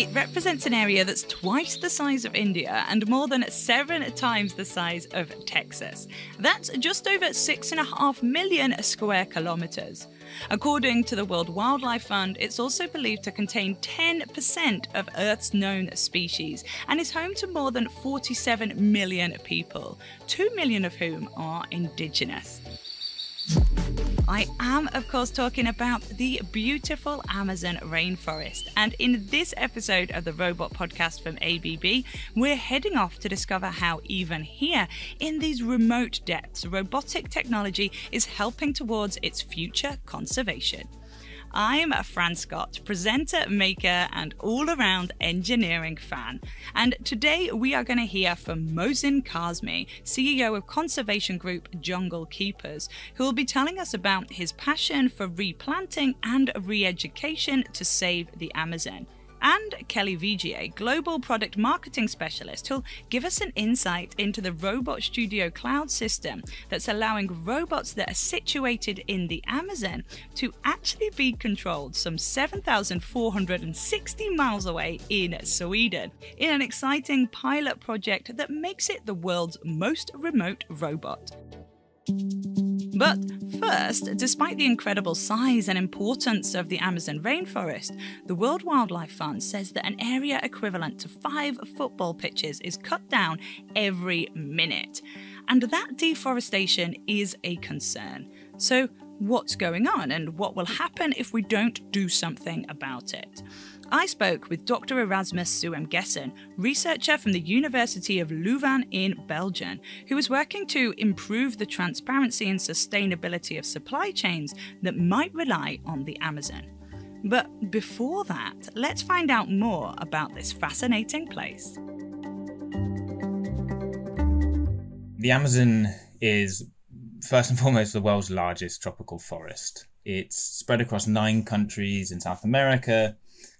It represents an area that's twice the size of India and more than 7 times the size of Texas. That's just over 6.5 million square kilometers. According to the World Wildlife Fund, it's also believed to contain 10% of Earth's known species and is home to more than 47 million people, 2 million of whom are indigenous. I am, of course, talking about the beautiful Amazon rainforest. And in this episode of the Robot Podcast from ABB, we're heading off to discover how even here, in these remote depths, robotic technology is helping towards its future conservation. I'm Fran Scott, presenter, maker, and all-around engineering fan. And today we are going to hear from Mohsin Kazmi, CEO of conservation group Jungle Keepers, who will be telling us about his passion for replanting and re-education to save the Amazon. And Kelly Vigier, global product marketing specialist, who'll give us an insight into the Robot Studio cloud system that's allowing robots that are situated in the Amazon to actually be controlled some 7,460 miles away in Sweden, in an exciting pilot project that makes it the world's most remote robot. But first, despite the incredible size and importance of the Amazon rainforest, the World Wildlife Fund says that an area equivalent to 5 football pitches is cut down every minute. And that deforestation is a concern. So what's going on and what will happen if we don't do something about it? I spoke with Dr. Erasmus Ermgassen'den, researcher from the University of Leuven in Belgium, who is working to improve the transparency and sustainability of supply chains that might rely on the Amazon. But before that, let's find out more about this fascinating place. The Amazon is, first and foremost, the world's largest tropical forest. It's spread across 9 countries in South America.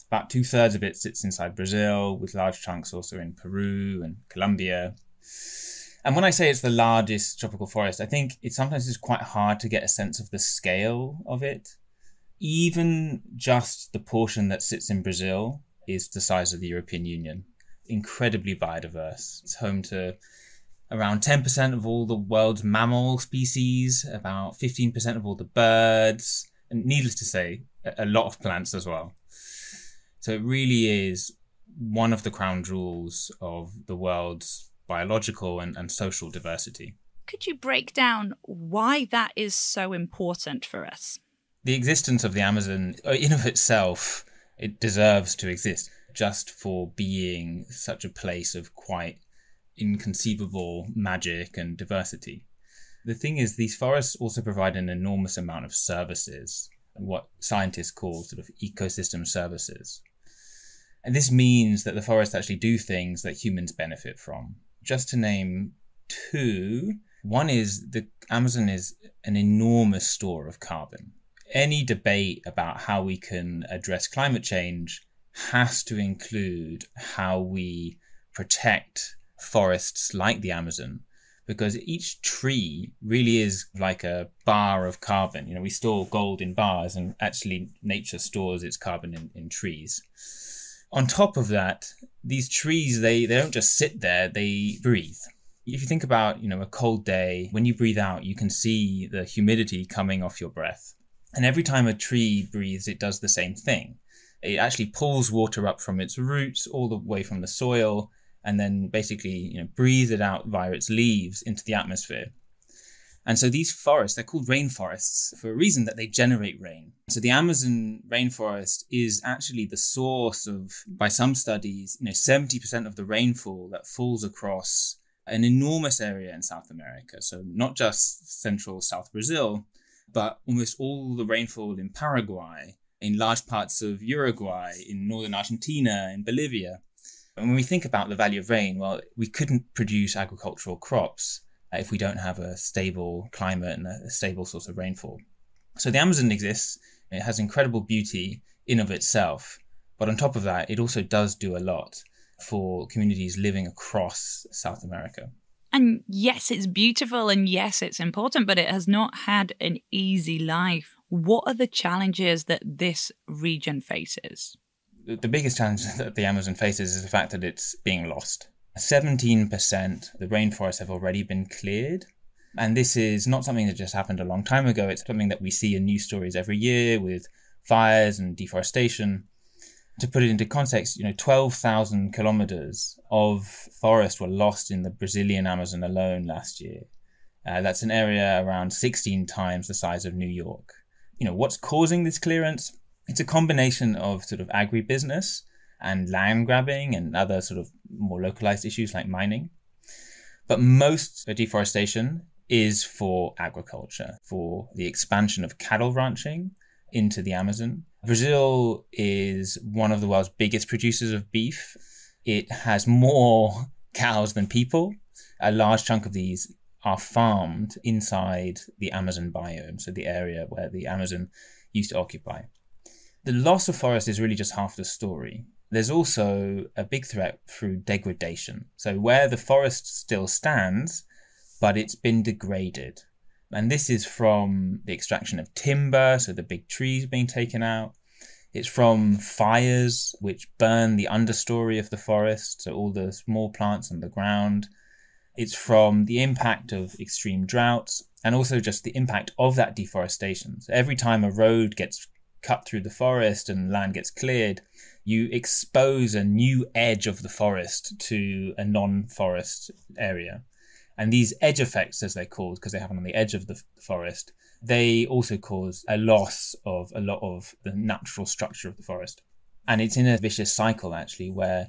About 2/3 of it sits inside Brazil, with large chunks also in Peru and Colombia. And when I say it's the largest tropical forest, I think it sometimes is quite hard to get a sense of the scale of it. Even just the portion that sits in Brazil is the size of the European Union. Incredibly biodiverse. It's home to around 10% of all the world's mammal species, about 15% of all the birds, and needless to say, a lot of plants as well. So it really is one of the crown jewels of the world's biological and social diversity. Could you break down why that is so important for us? The existence of the Amazon, in of itself, it deserves to exist just for being such a place of quite inconceivable magic and diversity. The thing is, these forests also provide an enormous amount of services, what scientists call sort of ecosystem services. And this means that the forests actually do things that humans benefit from. Just to name 2, one is the Amazon is an enormous store of carbon. Any debate about how we can address climate change has to include how we protect forests like the Amazon, because each tree really is like a bar of carbon. You know, we store gold in bars, and actually nature stores its carbon in trees. On top of that, these trees, they don't just sit there, they breathe. If you think about, a cold day, when you breathe out, you can see the humidity coming off your breath. And every time a tree breathes, it does the same thing. It actually pulls water up from its roots all the way from the soil, and then basically, breathes it out via its leaves into the atmosphere. And so these forests, they're called rainforests for a reason, that they generate rain. So the Amazon rainforest is actually the source of, by some studies, 70% of the rainfall that falls across an enormous area in South America. So not just central South Brazil, but almost all the rainfall in Paraguay, in large parts of Uruguay, in northern Argentina, in Bolivia. And when we think about the value of rain, well, we couldn't produce agricultural crops if we don't have a stable climate and a stable source of rainfall. So the Amazon exists, it has incredible beauty in of itself, but on top of that, it also does do a lot for communities living across South America. And yes, it's beautiful and yes, it's important, but it has not had an easy life. What are the challenges that this region faces? The biggest challenge that the Amazon faces is the fact that it's being lost. 17% of the rainforests have already been cleared. And this is not something that just happened a long time ago. It's something that we see in news stories every year with fires and deforestation. To put it into context, 12,000 kilometers of forest were lost in the Brazilian Amazon alone last year. That's an area around 16 times the size of New York. What's causing this clearance? It's a combination of sort of agribusiness and land grabbing and other sort of more localized issues like mining. But most deforestation is for agriculture, for the expansion of cattle ranching into the Amazon. Brazil is one of the world's biggest producers of beef. It has more cows than people. A large chunk of these are farmed inside the Amazon biome, so the area where the Amazon used to occupy. The loss of forest is really just half the story. There's also a big threat through degradation. So where the forest still stands, but it's been degraded. And this is from the extraction of timber, so the big trees being taken out. It's from fires which burn the understory of the forest, so all the small plants on the ground. It's from the impact of extreme droughts and also just the impact of that deforestation. So every time a road gets cut through the forest and land gets cleared, you expose a new edge of the forest to a non-forest area. And these edge effects, as they're called, because they happen on the edge of the forest, they also cause a loss of a lot of the natural structure of the forest. And it's in a vicious cycle, actually, where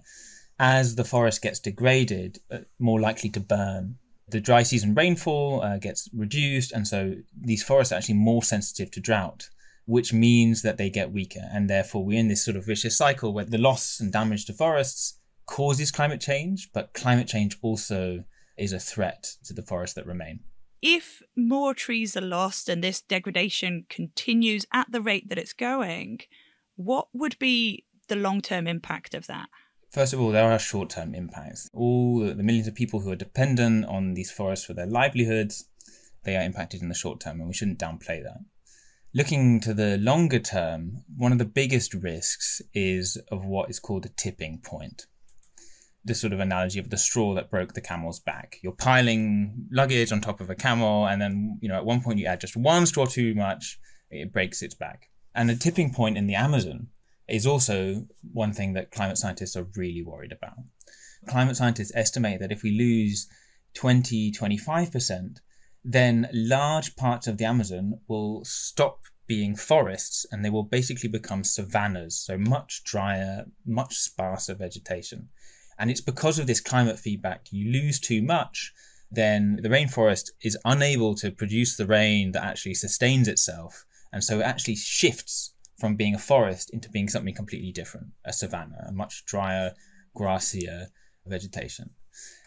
as the forest gets degraded, more likely to burn. The dry season rainfall gets reduced, and so these forests are actually more sensitive to drought, which means that they get weaker. And therefore, we're in this sort of vicious cycle where the loss and damage to forests causes climate change, but climate change also is a threat to the forests that remain. If more trees are lost and this degradation continues at the rate that it's going, what would be the long-term impact of that? First of all, there are short-term impacts. All the millions of people who are dependent on these forests for their livelihoods, they are impacted in the short term, and we shouldn't downplay that. Looking to the longer term, one of the biggest risks is of what is called a tipping point. This sort of analogy of the straw that broke the camel's back. You're piling luggage on top of a camel, and then, at one point you add just one straw too much, it breaks its back. And the tipping point in the Amazon is also one thing that climate scientists are really worried about. Climate scientists estimate that if we lose 20-25%, then large parts of the Amazon will stop being forests and they will basically become savannas, so much drier, much sparser vegetation. And it's because of this climate feedback. You lose too much, then the rainforest is unable to produce the rain that actually sustains itself. And so it actually shifts from being a forest into being something completely different, a savanna, a much drier, grassier vegetation.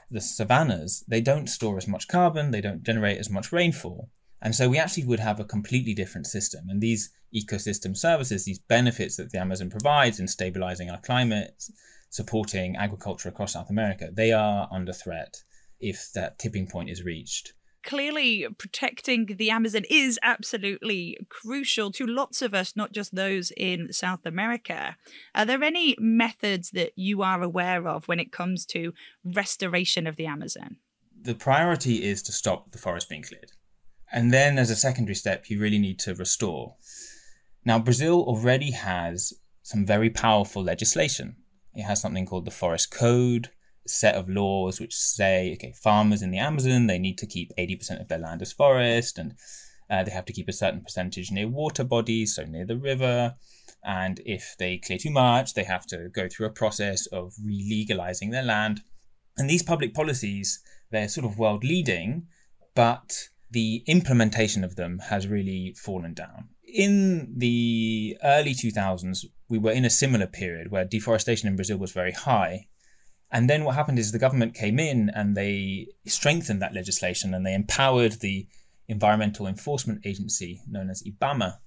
The savannas, they don't store as much carbon, they don't generate as much rainfall. And so we actually would have a completely different system. And these ecosystem services, these benefits that the Amazon provides in stabilizing our climate, supporting agriculture across South America, they are under threat if that tipping point is reached. Clearly, protecting the Amazon is absolutely crucial to lots of us, not just those in South America. Are there any methods that you are aware of when it comes to restoration of the Amazon? The priority is to stop the forest being cleared. And then as a secondary step, you really need to restore. Now, Brazil already has some very powerful legislation. It has something called the Forest Code, a set of laws which say, okay, farmers in the Amazon, they need to keep 80% of their land as forest, and they have to keep a certain percentage near water bodies, so near the river. And if they clear too much, they have to go through a process of re-legalizing their land. And these public policies, they're sort of world leading, but the implementation of them has really fallen down. In the early 2000s, we were in a similar period where deforestation in Brazil was very high. And then what happened is the government came in and they strengthened that legislation and they empowered the environmental enforcement agency known as IBAMA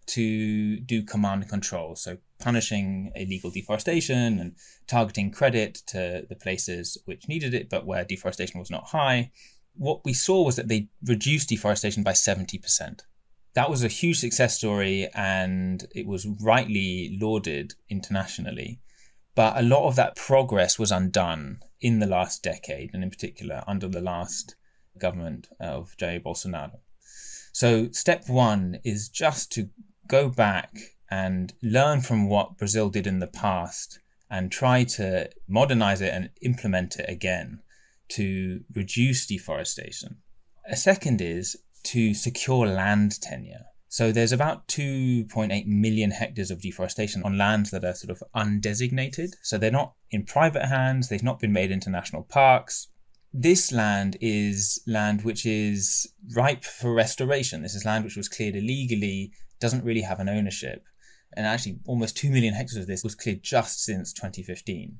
to do command and control. So punishing illegal deforestation and targeting credit to the places which needed it, but where deforestation was not high. What we saw was that they reduced deforestation by 70%. That was a huge success story and it was rightly lauded internationally. But a lot of that progress was undone in the last decade, and in particular under the last government of Jair Bolsonaro. So step one is just to go back and learn from what Brazil did in the past and try to modernize it and implement it again to reduce deforestation. A second is to secure land tenure. So there's about 2.8 million hectares of deforestation on lands that are sort of undesignated. So they're not in private hands. They've not been made into national parks. This land is land which is ripe for restoration. This is land which was cleared illegally, doesn't really have an ownership. And actually almost 2 million hectares of this was cleared just since 2015.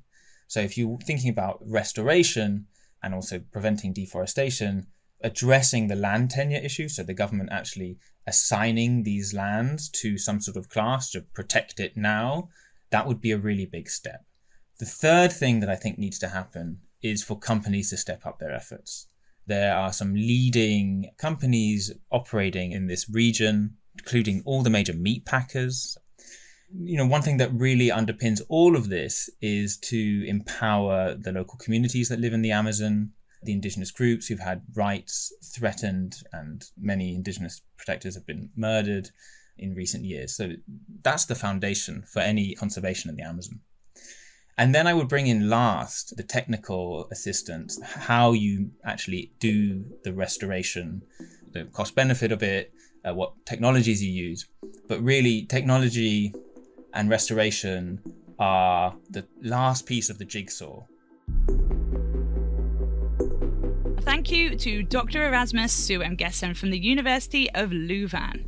So if you're thinking about restoration and also preventing deforestation, addressing the land tenure issue, so the government actually assigning these lands to some sort of class to protect it now, that would be a really big step. The third thing that I think needs to happen is for companies to step up their efforts. There are some leading companies operating in this region, including all the major meat packers. One thing that really underpins all of this is to empower the local communities that live in the Amazon, the indigenous groups who've had rights threatened, and many indigenous protectors have been murdered in recent years. So that's the foundation for any conservation in the Amazon. And then I would bring in last the technical assistance, how you actually do the restoration, the cost benefit of it, what technologies you use. But really, technology and restoration are the last piece of the jigsaw. Thank you to Dr. Erasmus Suemgessen from the University of Leuven.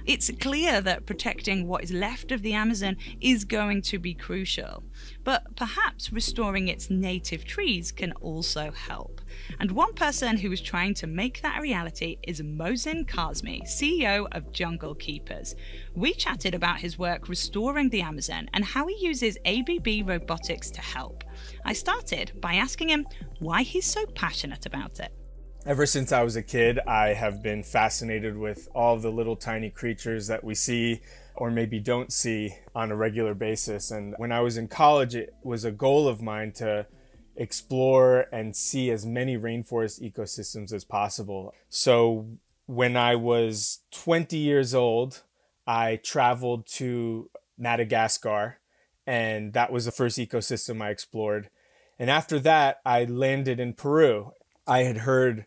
It's clear that protecting what is left of the Amazon is going to be crucial, but perhaps restoring its native trees can also help. And one person who is trying to make that a reality is Mohsin Kazmi, CEO of Jungle Keepers. We chatted about his work restoring the Amazon and how he uses ABB robotics to help. I started by asking him why he's so passionate about it. Ever since I was a kid, I have been fascinated with all the little tiny creatures that we see or maybe don't see on a regular basis. And when I was in college, it was a goal of mine to explore and see as many rainforest ecosystems as possible. So when I was 20 years old, I traveled to Madagascar, and that was the first ecosystem I explored. And after that, I landed in Peru. I had heard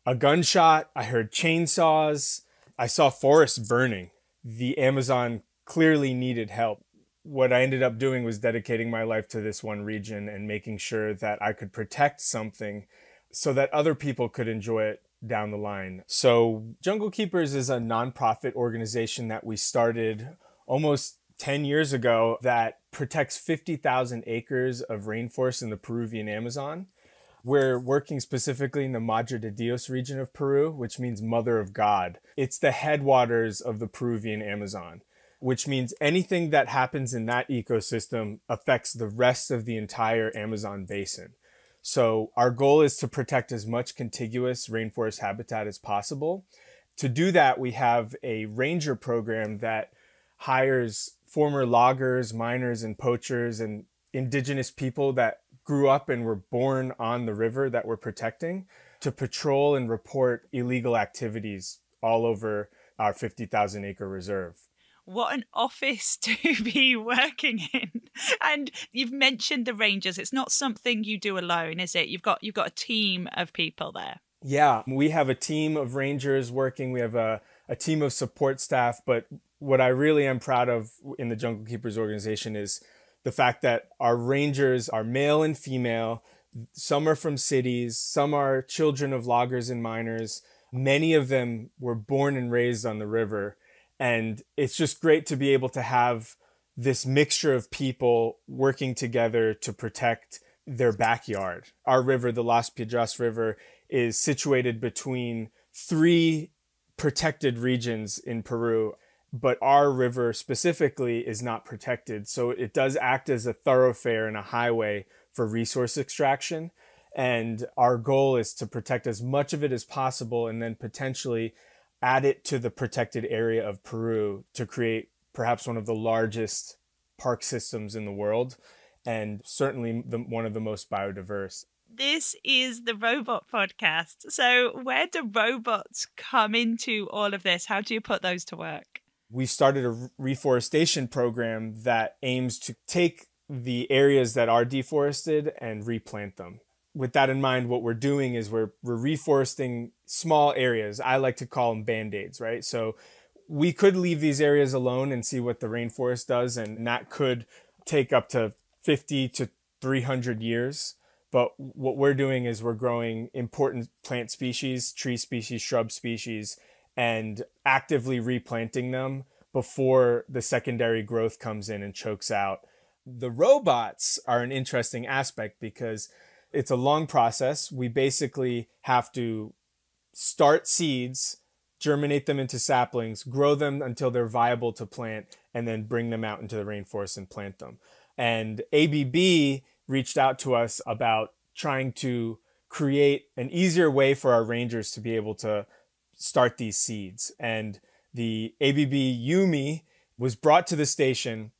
a gunshot, I heard chainsaws, I saw forests burning. The Amazon clearly needed help. What I ended up doing was dedicating my life to this one region and making sure that I could protect something so that other people could enjoy it down the line. So Jungle Keepers is a nonprofit organization that we started almost 10 years ago that protects 50,000 acres of rainforest in the Peruvian Amazon. We're working specifically in the Madre de Dios region of Peru, which means Mother of God. It's the headwaters of the Peruvian Amazon, which means anything that happens in that ecosystem affects the rest of the entire Amazon basin. So our goal is to protect as much contiguous rainforest habitat as possible. To do that, we have a ranger program that hires former loggers, miners, and poachers and indigenous people that grew up and were born on the river that we're protecting to patrol and report illegal activities all over our 50,000 acre reserve. What an office to be working in. And you've mentioned the rangers. It's not something you do alone, is it? You've got a team of people there. Yeah, we have a team of rangers working. We have a team of support staff. But what I really am proud of in the Jungle Keepers organization is the fact that our rangers are male and female. Some are from cities. Some are children of loggers and miners. Many of them were born and raised on the river. And it's just great to be able to have this mixture of people working together to protect their backyard. Our river, the Las Piedras River, is situated between 3 protected regions in Peru, but our river specifically is not protected. So it does act as a thoroughfare and a highway for resource extraction. And our goal is to protect as much of it as possible and then potentially add it to the protected area of Peru to create perhaps one of the largest park systems in the world, and certainly one of the most biodiverse. This is the Robot Podcast. So where do robots come into all of this? How do you put those to work? We started a reforestation program that aims to take the areas that are deforested and replant them. With that in mind, what we're doing is we're reforesting small areas. I like to call them Band-Aids, right? So we could leave these areas alone and see what the rainforest does, and that could take up to 50 to 300 years. But what we're doing is we're growing important plant species, tree species, shrub species, and actively replanting them before the secondary growth comes in and chokes out. The robots are an interesting aspect because it's a long process. We basically have to start seeds, germinate them into saplings, grow them until they're viable to plant, and then bring them out into the rainforest and plant them. And ABB reached out to us about trying to create an easier way for our rangers to be able to start these seeds. And the ABB Yumi was brought to the station.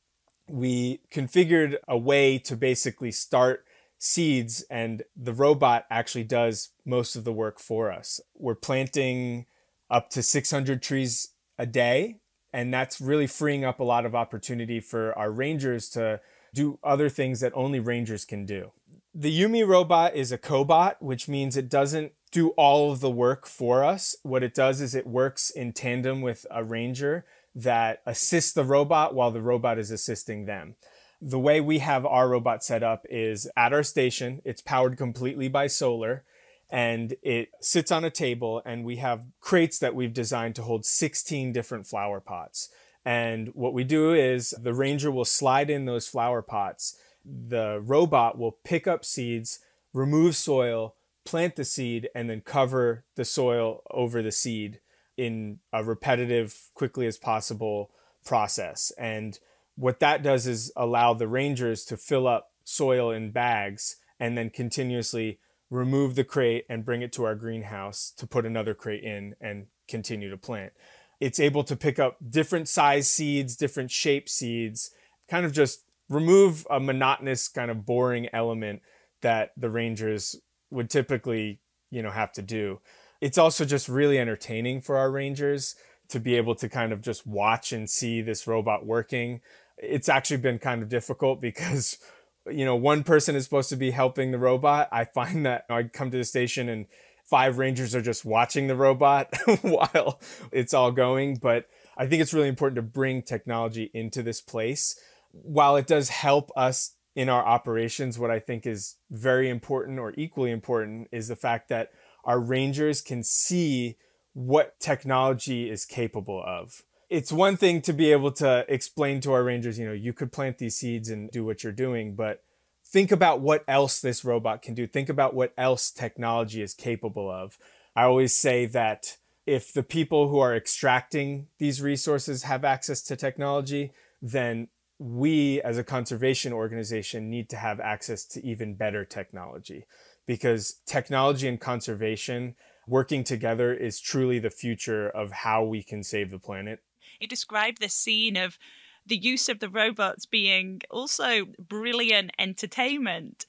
We configured a way to basically start seeds, and the robot actually does most of the work for us. We're planting up to 600 trees a day, and that's really freeing up a lot of opportunity for our rangers to do other things that only rangers can do. The Yumi robot is a cobot, which means it doesn't do all of the work for us. What it does is it works in tandem with a ranger that assists the robot while the robot is assisting them. The way we have our robot set up is at our station. It's powered completely by solar, and it sits on a table, and we have crates that we've designed to hold 16 different flower pots. And what we do is the ranger will slide in those flower pots. The robot will pick up seeds, remove soil, plant the seed, and then cover the soil over the seed in a repetitive, quickly as possible process. And what that does is allow the rangers to fill up soil in bags and then continuously remove the crate and bring it to our greenhouse to put another crate in and continue to plant. It's able to pick up different size seeds, different shape seeds, kind of just remove a monotonous kind of boring element that the rangers would typically, have to do. It's also just really entertaining for our rangers to be able to kind of just watch and see this robot working. It's actually been kind of difficult because, one person is supposed to be helping the robot. I find that I come to the station and 5 rangers are just watching the robot while it's all going. But I think it's really important to bring technology into this place. While it does help us in our operations, what I think is very important or equally important is the fact that our rangers can see what technology is capable of. It's one thing to be able to explain to our rangers, you could plant these seeds and do what you're doing, but think about what else this robot can do. Think about what else technology is capable of. I always say that if the people who are extracting these resources have access to technology, then we as a conservation organization need to have access to even better technology, because technology and conservation working together is truly the future of how we can save the planet. You described this scene of the use of the robots being also brilliant entertainment.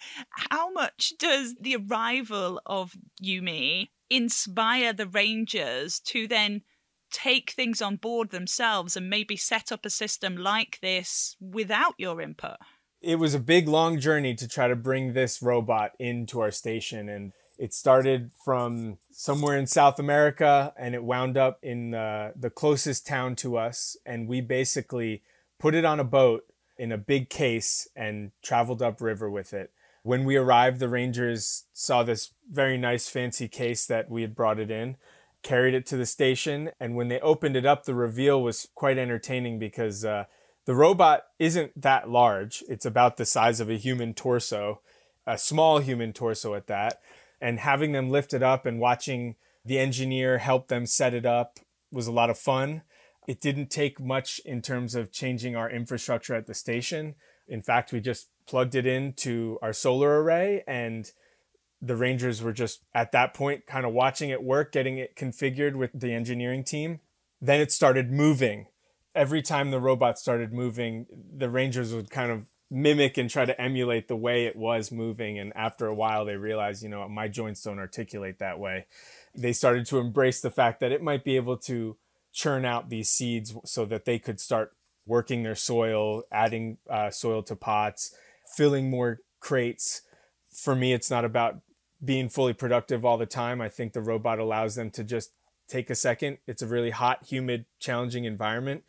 How much does the arrival of Yumi inspire the rangers to then take things on board themselves and maybe set up a system like this without your input? It was a big, long journey to try to bring this robot into our station. And it started from somewhere in South America, and it wound up in the closest town to us. And we basically put it on a boat in a big case and traveled upriver with it. When we arrived, the rangers saw this very nice fancy case that we had brought it in, carried it to the station, and when they opened it up, the reveal was quite entertaining because the robot isn't that large. It's about the size of a human torso, a small human torso at that. And having them lift it up and watching the engineer help them set it up was a lot of fun. It didn't take much in terms of changing our infrastructure at the station. In fact, we just plugged it into our solar array, and the Rangers were just at that point kind of watching it work, getting it configured with the engineering team. Then it started moving. Every time the robot started moving, the Rangers would kind of mimic and try to emulate the way it was moving. And after a while, they realized, my joints don't articulate that way. They started to embrace the fact that it might be able to churn out these seeds so that they could start working their soil, adding soil to pots, filling more crates. For me, it's not about being fully productive all the time. I think the robot allows them to just take a second. It's a really hot, humid, challenging environment.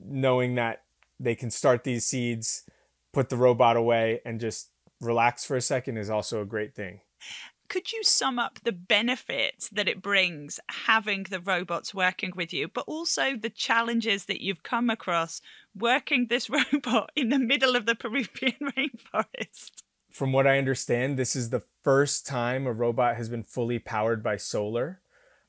Knowing that they can start these seeds, put the robot away, and just relax for a second is also a great thing. Could you sum up the benefits that it brings having the robots working with you, but also the challenges that you've come across working this robot in the middle of the Peruvian rainforest? From what I understand, this is the first time a robot has been fully powered by solar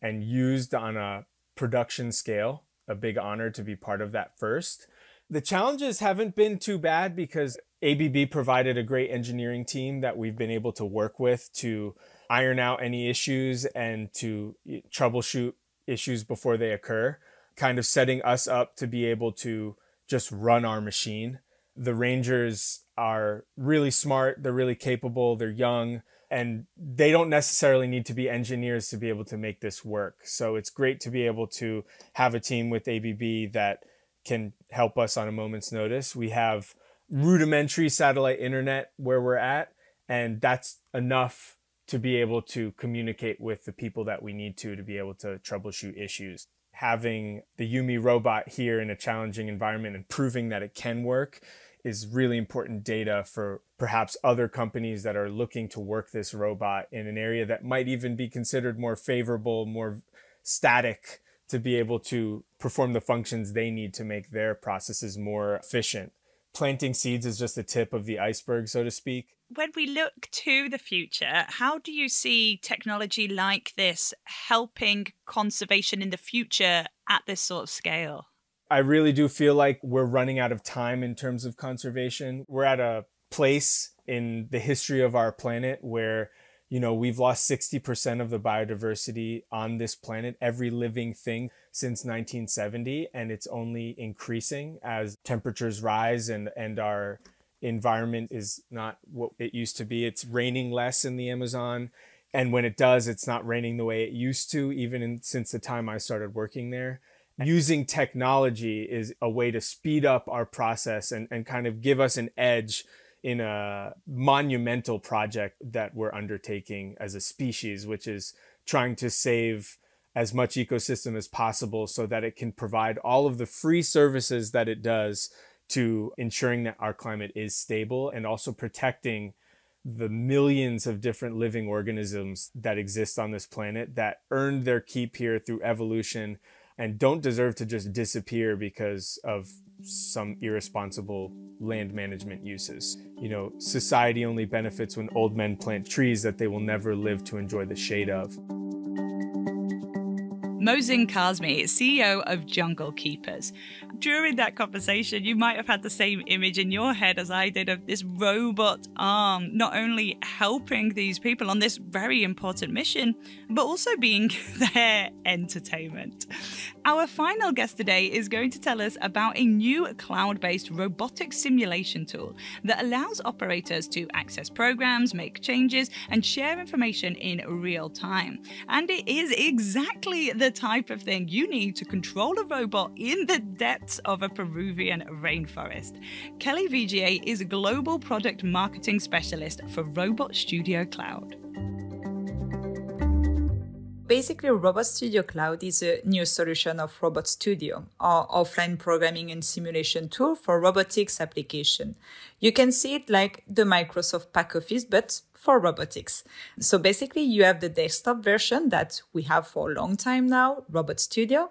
and used on a production scale. A big honor to be part of that first. The challenges haven't been too bad because ABB provided a great engineering team that we've been able to work with to iron out any issues and to troubleshoot issues before they occur, kind of setting us up to be able to just run our machine. The Rangers are really smart, they're really capable, they're young, and they don't necessarily need to be engineers to be able to make this work. So it's great to be able to have a team with ABB that can help us on a moment's notice. We have rudimentary satellite internet where we're at, and that's enough to be able to communicate with the people that we need to be able to troubleshoot issues. Having the Yumi robot here in a challenging environment and proving that it can work is really important data for perhaps other companies that are looking to work this robot in an area that might even be considered more favorable, more static, to be able to perform the functions they need to make their processes more efficient. Planting seeds is just the tip of the iceberg, so to speak. When we look to the future, how do you see technology like this helping conservation in the future at this sort of scale? I really do feel like we're running out of time in terms of conservation. We're at a place in the history of our planet where, we've lost 60% of the biodiversity on this planet, every living thing, since 1970. And it's only increasing as temperatures rise and our environment is not what it used to be. It's raining less in the Amazon. And when it does, it's not raining the way it used to, since the time I started working there. Using technology is a way to speed up our process and kind of give us an edge in a monumental project that we're undertaking as a species, which is trying to save as much ecosystem as possible so that it can provide all of the free services that it does to ensuring that our climate is stable and also protecting the millions of different living organisms that exist on this planet that earned their keep here through evolution and don't deserve to just disappear because of some irresponsible land management uses. Society only benefits when old men plant trees that they will never live to enjoy the shade of. Mohsin Kazmi, CEO of Jungle Keepers. During that conversation, you might have had the same image in your head as I did of this robot arm, not only helping these people on this very important mission, but also being their entertainment. Our final guest today is going to tell us about a new cloud-based robotic simulation tool that allows operators to access programs, make changes, and share information in real time. And it is exactly the type of thing you need to control a robot in the depths of a Peruvian rainforest. Kelly VGA is a global product marketing specialist for Robot Studio Cloud. Basically, Robot Studio Cloud is a new solution of Robot Studio, our offline programming and simulation tool for robotics application. You can see it like the Microsoft Pack Office, but for robotics. So basically, you have the desktop version that we have for a long time now, Robot Studio.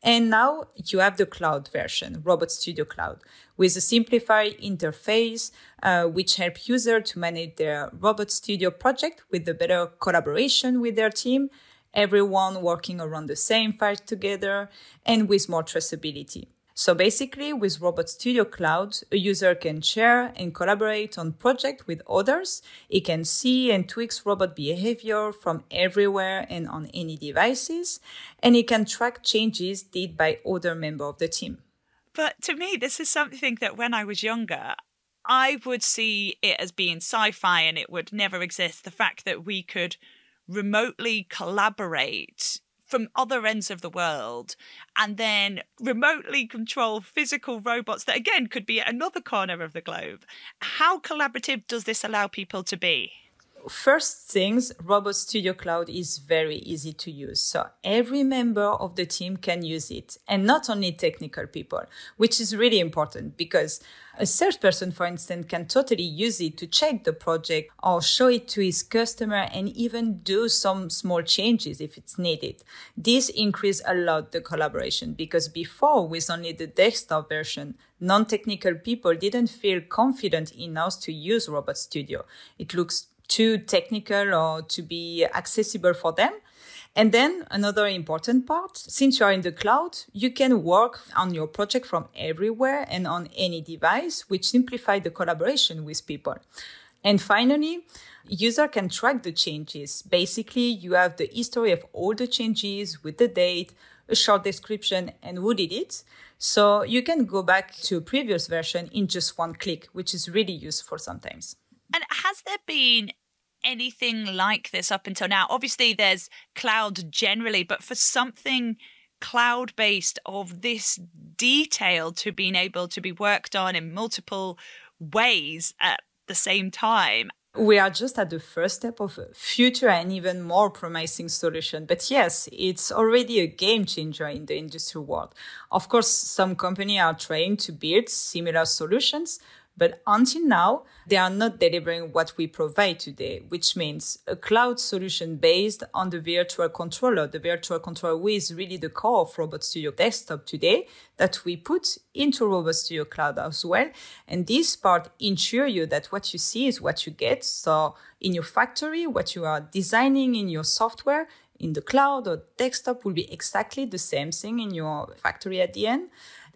And now you have the cloud version, Robot Studio Cloud, with a simplified interface, which help users to manage their Robot Studio project with a better collaboration with their team, everyone working around the same file together, and with more traceability. So basically, with Robot Studio Cloud, a user can share and collaborate on projects with others. It can see and tweak robot behavior from everywhere and on any devices. And it can track changes did by other members of the team. But to me, this is something that when I was younger, I would see it as being sci-fi and it would never exist. The fact that we could remotely collaborate from other ends of the world and then remotely control physical robots that, again, could be at another corner of the globe. How collaborative does this allow people to be? First things, Robot Studio Cloud is very easy to use. So every member of the team can use it, and not only technical people, which is really important because a salesperson, for instance, can totally use it to check the project or show it to his customer and even do some small changes if it's needed. This increases a lot the collaboration because before, with only the desktop version, non-technical people didn't feel confident enough to use Robot Studio. It looks too technical or to be accessible for them. And then another important part, since you are in the cloud, you can work on your project from everywhere and on any device, which simplifies the collaboration with people. And finally, user can track the changes. Basically, you have the history of all the changes with the date, a short description, and who did it. So you can go back to a previous version in just one click, which is really useful sometimes. And has there been anything like this up until now? Obviously, there's cloud generally, but for something cloud-based of this detail to being able to be worked on in multiple ways at the same time. We are just at the first step of a future and even more promising solution. But yes, it's already a game changer in the industry world. Of course, some companies are trying to build similar solutions, but until now, they are not delivering what we provide today, which means a cloud solution based on the virtual controller. The virtual controller is really the core of Robot Studio Desktop today that we put into Robot Studio Cloud as well. And this part ensures you that what you see is what you get. So in your factory, what you are designing in your software, in the cloud or desktop will be exactly the same thing in your factory at the end.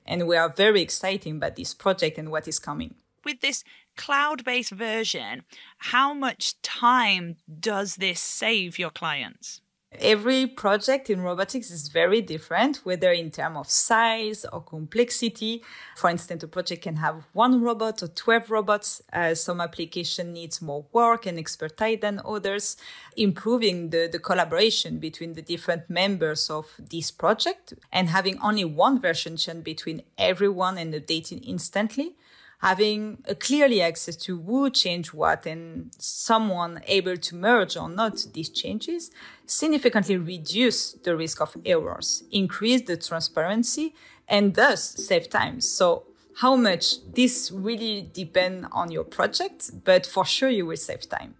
And we are very excited about this project and what is coming. With this cloud-based version, how much time does this save your clients? Every project in robotics is very different, whether in terms of size or complexity. For instance, a project can have 1 robot or 12 robots. Some application needs more work and expertise than others. Improving the collaboration between the different members of this project and having only one version between everyone and updating instantly. Having a clearly access to who changed what and someone able to merge or not these changes significantly reduce the risk of errors, increase the transparency, and thus save time. So how much this really depends on your project, but for sure you will save time.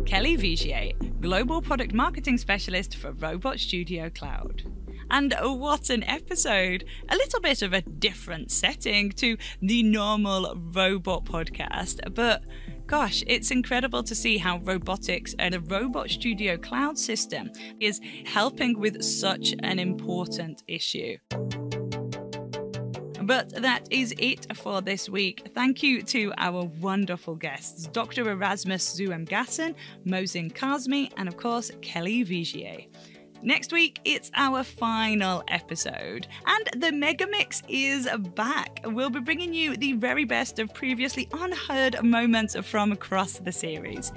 Kelly Vigier, Global Product Marketing Specialist for Robot Studio Cloud. And what an episode! A little bit of a different setting to the normal robot podcast, but gosh, it's incredible to see how robotics and a Robot Studio Cloud system is helping with such an important issue. But that is it for this week. Thank you to our wonderful guests, Dr. Erasmus Ermgassen, Mohsin Kazmi, and of course, Kelly Vigier. Next week, it's our final episode, and the Megamix is back. We'll be bringing you the very best of previously unheard moments from across the series.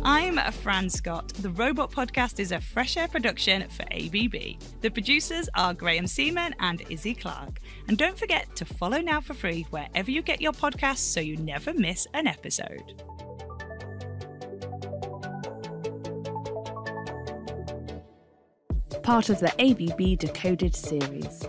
I'm Fran Scott. The Robot Podcast is a fresh air production for ABB. The producers are Graham Seaman and Izzy Clark. And don't forget to follow now for free wherever you get your podcasts so you never miss an episode. Part of the ABB Decoded series.